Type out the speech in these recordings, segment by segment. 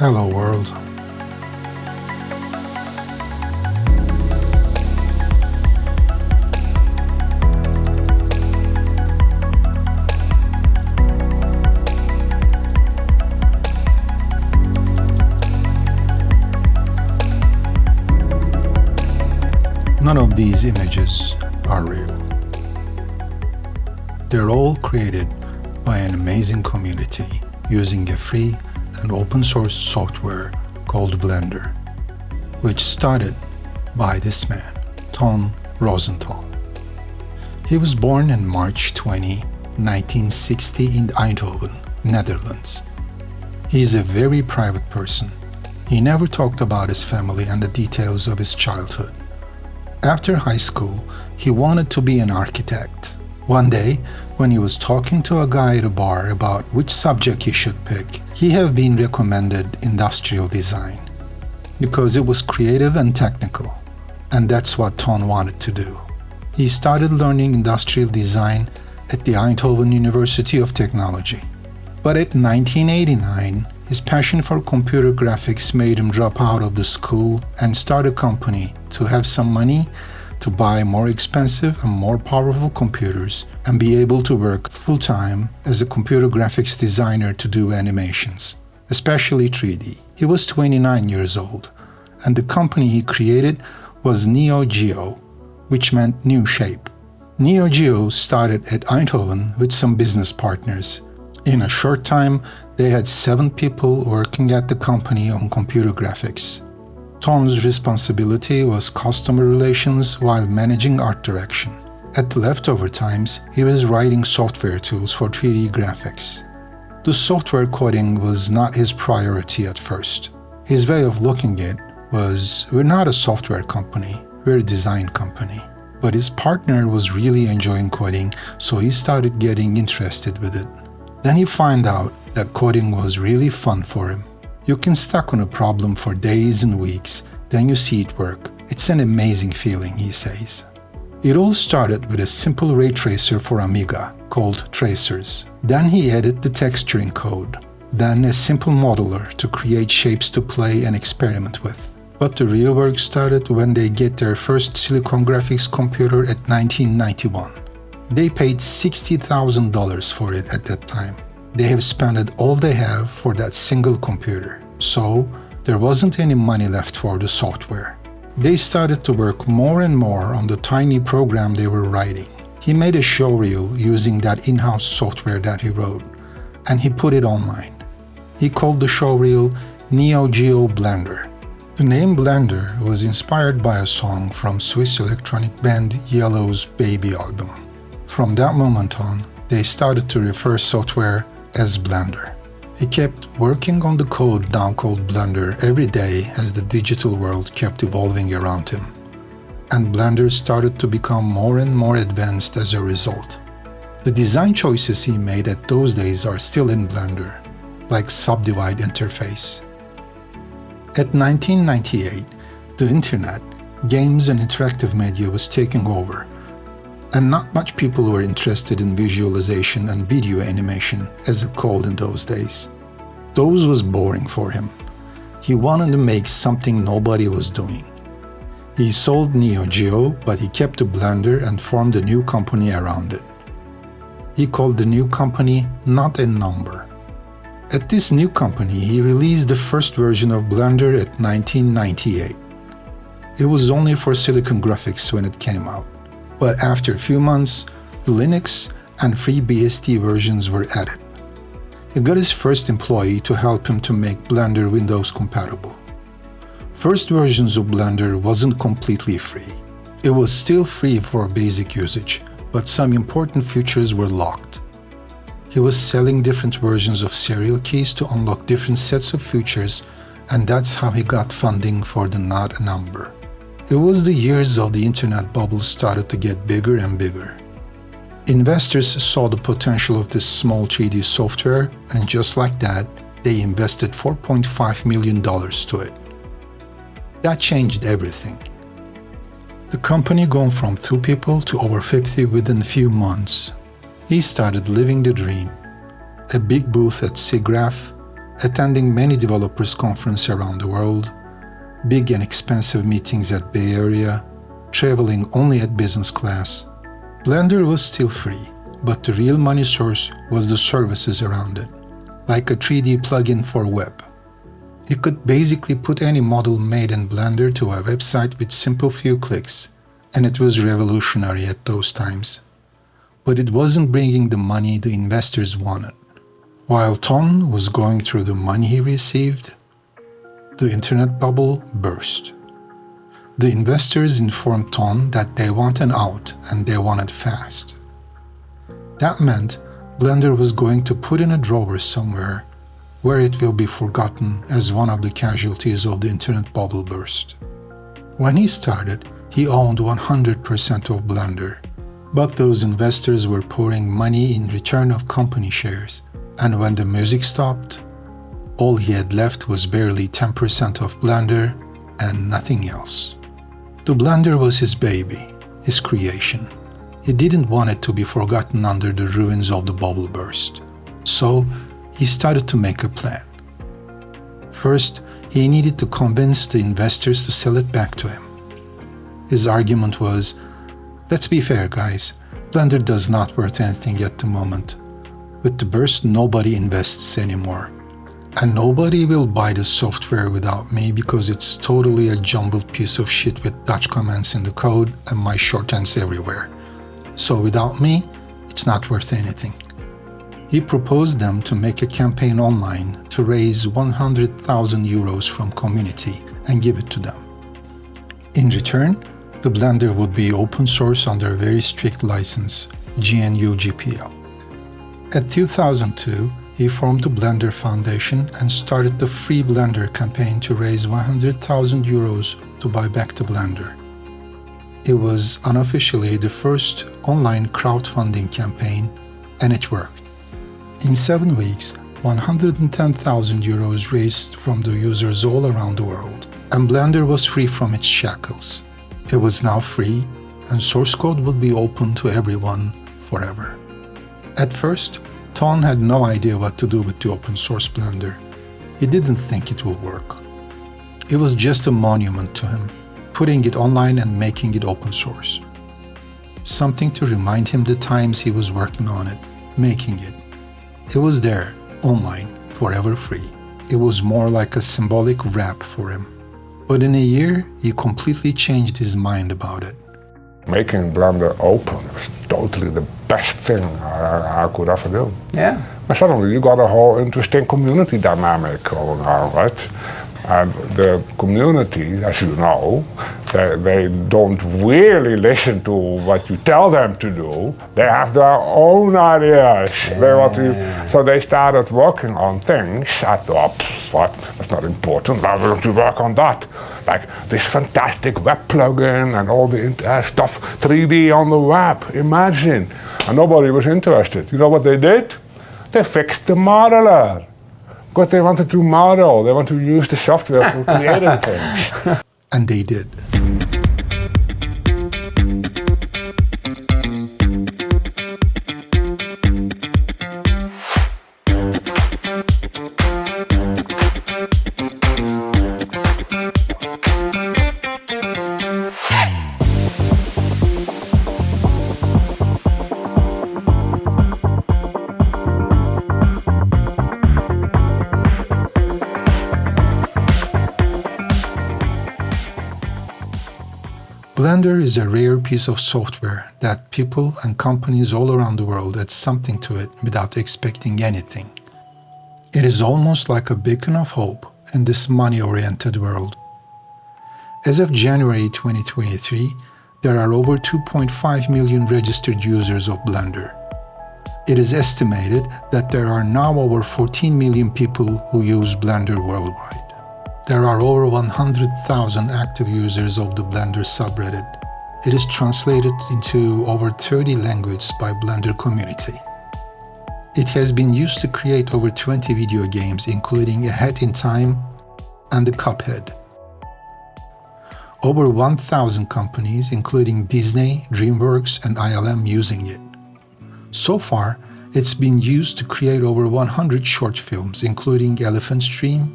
Hello world. None of these images are real. They're all created by an amazing community using a free and open source software called Blender, which started by this man, Ton Rosenthal. He was born on March 20, 1960 in Eindhoven, Netherlands. He is a very private person. He never talked about his family and the details of his childhood. After high school, he wanted to be an architect. One day, when he was talking to a guy at a bar about which subject he should pick, he had been recommended industrial design because it was creative and technical, and that's what Ton wanted to do. He started learning industrial design at the Eindhoven University of Technology. But in 1989, his passion for computer graphics made him drop out of the school and start a company to have some money to buy more expensive and more powerful computers and be able to work full-time as a computer graphics designer to do animations, especially 3D. He was 29 years old, and the company he created was Neo Geo, which meant new shape. Neo Geo started at Eindhoven with some business partners. In a short time, they had 7 people working at the company on computer graphics. Ton's responsibility was customer relations while managing art direction. At the leftover times, he was writing software tools for 3D graphics. The software coding was not his priority at first. His way of looking at it was, we're not a software company, we're a design company. But his partner was really enjoying coding, so he started getting interested with it. Then he found out that coding was really fun for him. You can stuck on a problem for days and weeks, then you see it work. It's an amazing feeling, he says. It all started with a simple ray tracer for Amiga called Tracers. Then he added the texturing code. Then a simple modeler to create shapes to play and experiment with. But the real work started when they get their first Silicon Graphics computer at 1991. They paid $60,000 for it at that time. They have spent all they have for that single computer. So there wasn't any money left for the software. They started to work more and more on the tiny program they were writing. He made a showreel using that in-house software that he wrote, and he put it online. He called the showreel Neo Geo Blender. The name Blender was inspired by a song from Swiss electronic band Yellow's Baby album. From that moment on, they started to refer software as Blender. He kept working on the code now called Blender every day as the digital world kept evolving around him. And Blender started to become more and more advanced as a result. The design choices he made at those days are still in Blender, like Subdivide interface. At 1998, the internet, games and interactive media was taking over, and not much people were interested in visualization and video animation, as it called in those days. Those was boring for him. He wanted to make something nobody was doing. He sold Neo Geo, but he kept the Blender and formed a new company around it. He called the new company Not a Number. At this new company, he released the first version of Blender at 1998. It was only for Silicon Graphics when it came out. But after a few months, the Linux and FreeBSD versions were added. He got his first employee to help him to make Blender Windows compatible. First versions of Blender wasn't completely free. It was still free for basic usage, but some important features were locked. He was selling different versions of serial keys to unlock different sets of features, and that's how he got funding for the Not a Number. It was the years of the internet bubble started to get bigger and bigger. Investors saw the potential of this small 3D software, and just like that, they invested $4.5 million to it. That changed everything. The company gone from 2 people to over 50 within a few months. He started living the dream. A big booth at SIGGRAPH, attending many developers conferences around the world, big and expensive meetings at Bay Area, traveling only at business class. Blender was still free, but the real money source was the services around it, like a 3D plugin for web. You could basically put any model made in Blender to a website with simple few clicks, and it was revolutionary at those times. But it wasn't bringing the money the investors wanted. While Ton was going through the money he received, the internet bubble burst. The investors informed Ton that they want an out and they want it fast. That meant Blender was going to put in a drawer somewhere where it will be forgotten as one of the casualties of the internet bubble burst. When he started, he owned 100% of Blender, but those investors were pouring money in return of company shares, and when the music stopped, all he had left was barely 10% of Blender and nothing else. The Blender was his baby, his creation. He didn't want it to be forgotten under the ruins of the bubble burst. So he started to make a plan. First, he needed to convince the investors to sell it back to him. His argument was, let's be fair guys, Blender does not worth anything at the moment. With the burst, nobody invests anymore. And nobody will buy the software without me because it's totally a jumbled piece of shit with Dutch comments in the code and my shorthands everywhere. So without me, it's not worth anything. He proposed them to make a campaign online to raise 100,000 euros from community and give it to them. In return, the Blender would be open source under a very strict license, GNU GPL. At 2002, he formed the Blender Foundation and started the Free Blender campaign to raise 100,000 euros to buy back the Blender. It was unofficially the first online crowdfunding campaign, and it worked. In 7 weeks, 110,000 euros raised from the users all around the world, and Blender was free from its shackles. It was now free, and source code would be open to everyone forever. At first, Ton had no idea what to do with the open source Blender. He didn't think it will work. It was just a monument to him, putting it online and making it open source. Something to remind him the times he was working on it, making it. It was there, online, forever free. It was more like a symbolic wrap for him. But in a year, he completely changed his mind about it. Making Blender open was totally the best thing I could ever do. Yeah. And suddenly you got a whole interesting community dynamic going on, right? And the community, as you know, they don't really listen to what you tell them to do. They have their own ideas. So they started working on things. I thought, what? That's not important. Why don't you work on that? Like this fantastic web plugin and all the stuff, 3D on the web. Imagine. And nobody was interested. You know what they did? They fixed the modeler. Because they wanted to model, they want to use the software for creating things. And they did. Blender is a rare piece of software that people and companies all around the world add something to it without expecting anything. It is almost like a beacon of hope in this money-oriented world. As of January 2023, there are over 2.5 million registered users of Blender. It is estimated that there are now over 14 million people who use Blender worldwide. There are over 100,000 active users of the Blender subreddit. It is translated into over 30 languages by Blender community. It has been used to create over 20 video games, including A Hat in Time and The Cuphead. Over 1,000 companies, including Disney, DreamWorks, and ILM, using it. So far, It's been used to create over 100 short films, including Elephant's Dream,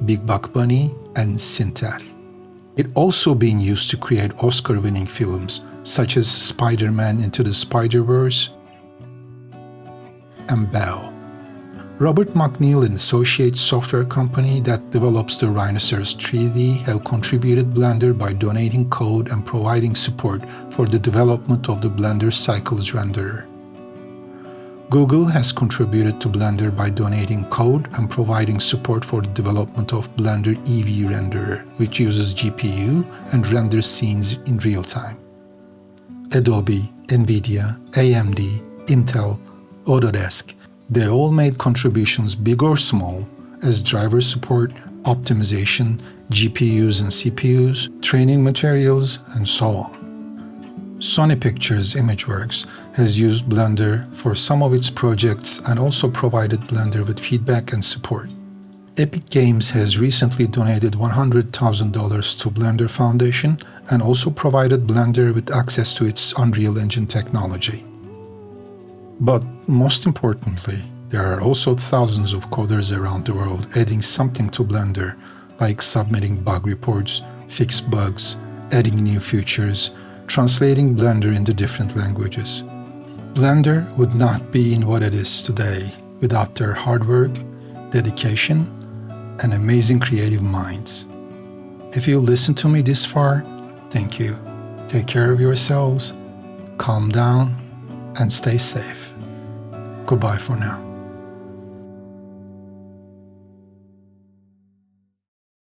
Big Buck Bunny, and Sintel. It also been used to create Oscar-winning films such as Spider-Man Into the Spider-Verse and Belle. Robert McNeil and Associates software company that develops the Rhinoceros 3D have contributed Blender by donating code and providing support for the development of the Blender Cycles renderer. Google has contributed to Blender by donating code and providing support for the development of Blender EV renderer, which uses GPU and renders scenes in real time. Adobe, Nvidia, AMD, Intel, Autodesk, they all made contributions, big or small, as driver support, optimization, GPUs and CPUs, training materials, and so on. Sony Pictures Imageworks has used Blender for some of its projects and also provided Blender with feedback and support. Epic Games has recently donated $100,000 to Blender Foundation and also provided Blender with access to its Unreal Engine technology. But most importantly, there are also thousands of coders around the world adding something to Blender, like submitting bug reports, fix bugs, adding new features, translating Blender into different languages. Blender would not be in what it is today without their hard work, dedication, and amazing creative minds. If you listened to me this far, thank you. Take care of yourselves, calm down, and stay safe. Goodbye for now.